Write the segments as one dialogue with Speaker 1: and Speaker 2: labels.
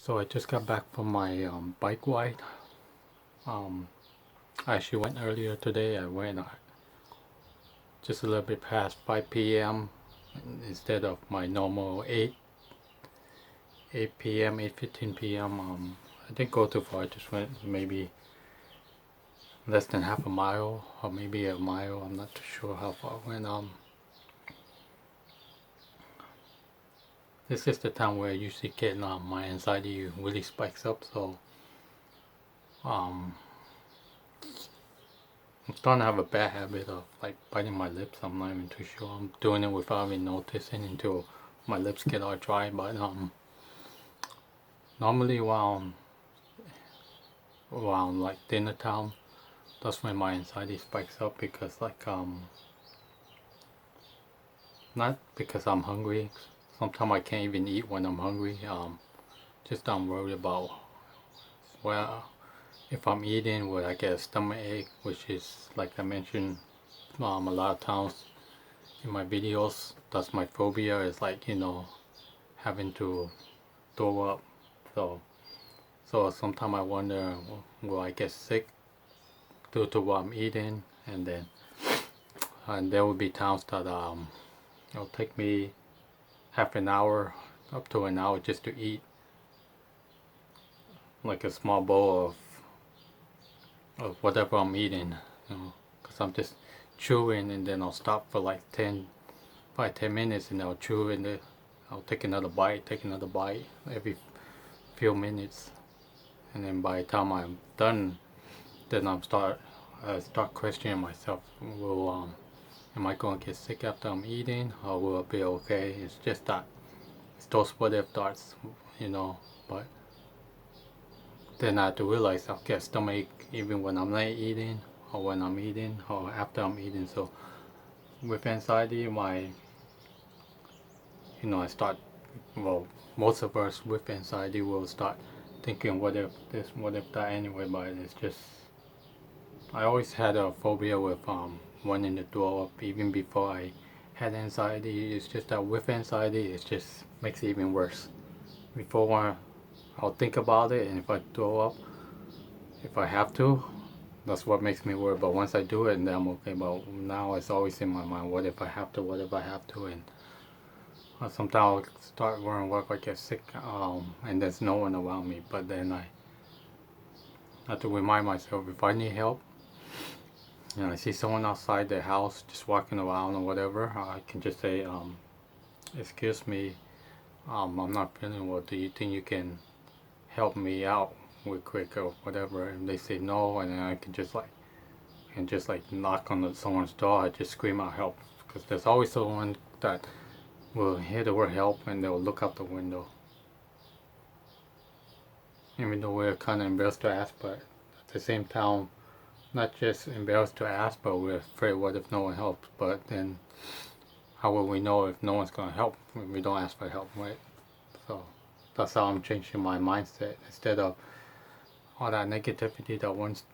Speaker 1: So I just got back from my bike ride. Um, I actually went earlier today. I went just a little bit past 5 p.m. instead of my normal 8 p.m., 8:15 p.m. I didn't go too far. I just went maybe less than half a mile or maybe a mile. I'm not too sure how far I went. This is the time where I usually get my anxiety really spikes up. So um, I'm starting to have a bad habit of like biting my lips. I'm not even too sure. I'm doing it without even noticing until my lips get all dry. But normally around like dinner time, that's when my anxiety spikes up because not because I'm hungry. Sometimes I can't even eat when I'm hungry. Just I'm worried about well if I'm eating, will I get a stomach ache, which is like I mentioned a lot of times in my videos. That's my phobia. Is like having to throw up. So sometimes I wonder, will I get sick due to what I'm eating? And there will be times that it'll take me half an hour up to an hour just to eat like a small bowl of whatever I'm eating, because I'm just chewing and then I'll stop for like 10 minutes and I'll chew and I'll take another bite every few minutes, and then by the time I'm done, then I start questioning myself. Am I going to get sick after I'm eating, or will it be okay? It's just that it's those what if thoughts, you know. But then I have to realize I'll get stomach even when I'm not eating, or when I'm eating, or after I'm eating. So with anxiety, I start, well, most of us with anxiety will start thinking, what if this, what if that anyway. But it's just, I always had a phobia with wanting to throw up even before I had anxiety. It's just that with anxiety, it just makes it even worse. Before I'll think about it, and if I throw up, if I have to, that's what makes me worry. But once I do it, then I'm okay. But now it's always in my mind, what if I have to, what if I have to, and sometimes I'll start worrying, what if I get sick, and there's no one around me. But then I have to remind myself, if I need help, I see someone outside their house just walking around or whatever, I can just say, excuse me, I'm not feeling well. Do you think you can help me out real quick or whatever? And they say no, and then I can just like knock on someone's door. I just scream out help, because there's always someone that will hear the word help and they'll look out the window. Even though we're kind of embarrassed to ask, but at the same time, not just embarrassed to ask, but we're afraid, what if no one helps? But then how will we know if no one's going to help when we don't ask for help, right? So that's how I'm changing my mindset. Instead of all that negativity that runs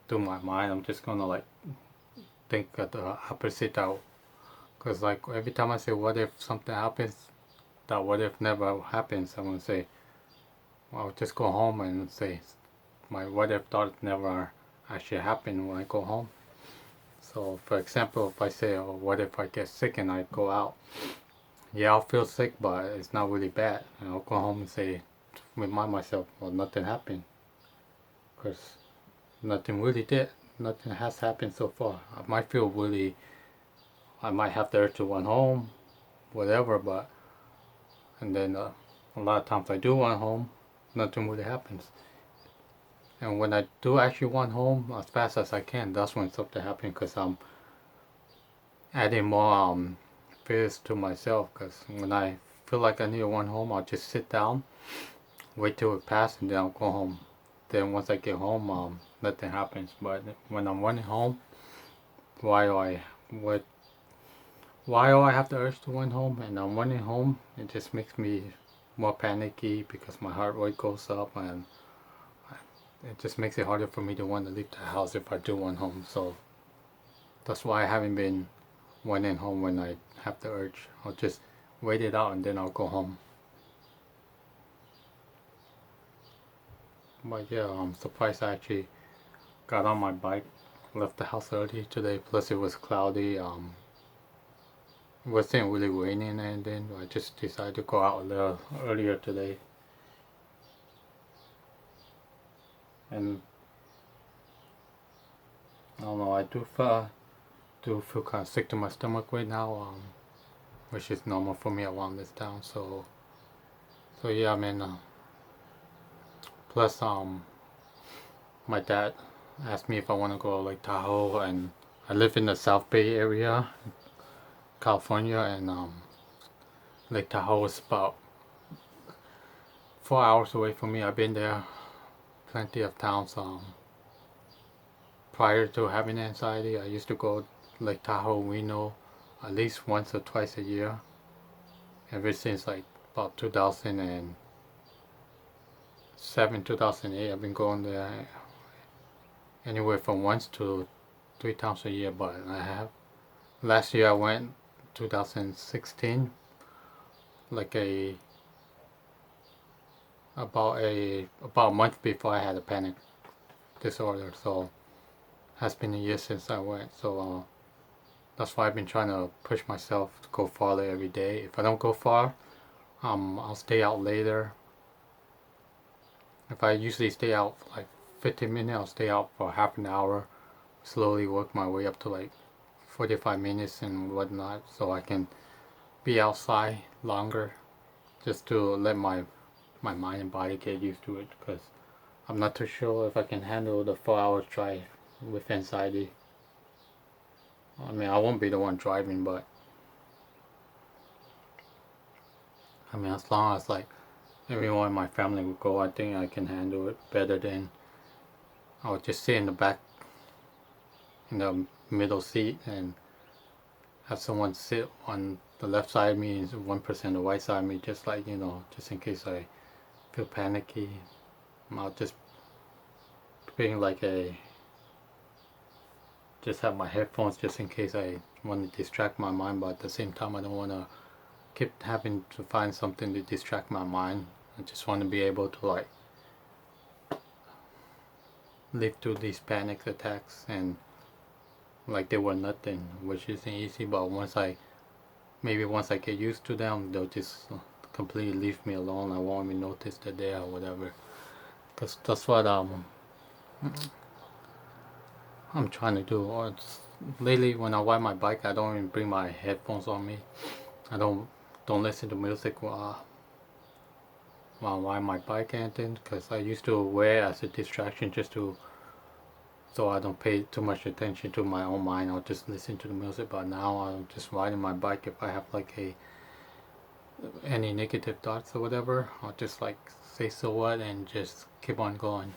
Speaker 1: through my mind, I'm just going to like think of the opposite out. Because like every time I say, what if something happens, that what if never happens, I'm going to say, well, I'll just go home and say, my what if thought never actually happened when I go home. So for example, if I say, oh, what if I get sick and I go out, yeah, I'll feel sick, but it's not really bad, and I'll go home and say, remind myself, well, nothing happened, because nothing really did, nothing has happened so far. I might have the urge to run home, whatever, but and then a lot of times I do run home, nothing really happens. And when I do actually run home as fast as I can, that's when something happens, because I'm adding more fears to myself. Because when I feel like I need to run home, I'll just sit down, wait till it passes, and then I'll go home. Then once I get home, nothing happens. But when I'm running home, why do I what why do I have the urge to run home? And I'm running home, it just makes me more panicky because my heart rate goes up, and it just makes it harder for me to want to leave the house if I do run home. So that's why I haven't been running home when I have the urge. I'll just wait it out and then I'll go home. But yeah, I'm surprised I actually got on my bike, left the house early today. Plus it was cloudy. It wasn't really raining, and then I just decided to go out a little earlier today. And I don't know, I do feel kind of sick to my stomach right now, which is normal for me around this town. So yeah, I mean, plus my dad asked me if I want to go to Lake Tahoe, and I live in the South Bay area, California, and Lake Tahoe is about 4 hours away from me. I've been there plenty of times. Prior to having anxiety, I used to go Lake Tahoe, Reno, at least once or twice a year. Ever since like about 2007, 2008, I've been going there anywhere from once to 3 times a year. But I have last year I went 2016, like about a month before I had a panic disorder. So has been a year since I went. So that's why I've been trying to push myself to go farther every day. If I don't go far, I'll stay out later. If I usually stay out for like 15 minutes, I'll stay out for half an hour, slowly work my way up to like 45 minutes and whatnot, so I can be outside longer, just to let my mind and body get used to it, because I'm not too sure if I can handle the 4 hours drive with anxiety. I mean, I won't be the one driving, but I mean, as long as like everyone in my family would go, I think I can handle it better than I would just sit in the back, in the middle seat, and have someone sit on the left side of me and one person on the right side of me, just like, just in case I feel panicky. I'll just bring like just have my headphones just in case I want to distract my mind, but at the same time I don't want to keep having to find something to distract my mind. I just want to be able to like live through these panic attacks and like they were nothing, which isn't easy, but once I get used to them, they'll just completely leave me alone. I won't even notice that they are or whatever. Cause that's what I'm trying to do. Lately, when I ride my bike, I don't even bring my headphones on me. I don't listen to music while I ride my bike and anything, because I used to wear it as a distraction just to so I don't pay too much attention to my own mind. I'll just listen to the music. But now I'm just riding my bike. If I have like any negative thoughts or whatever, I'll just like say so what and just keep on going.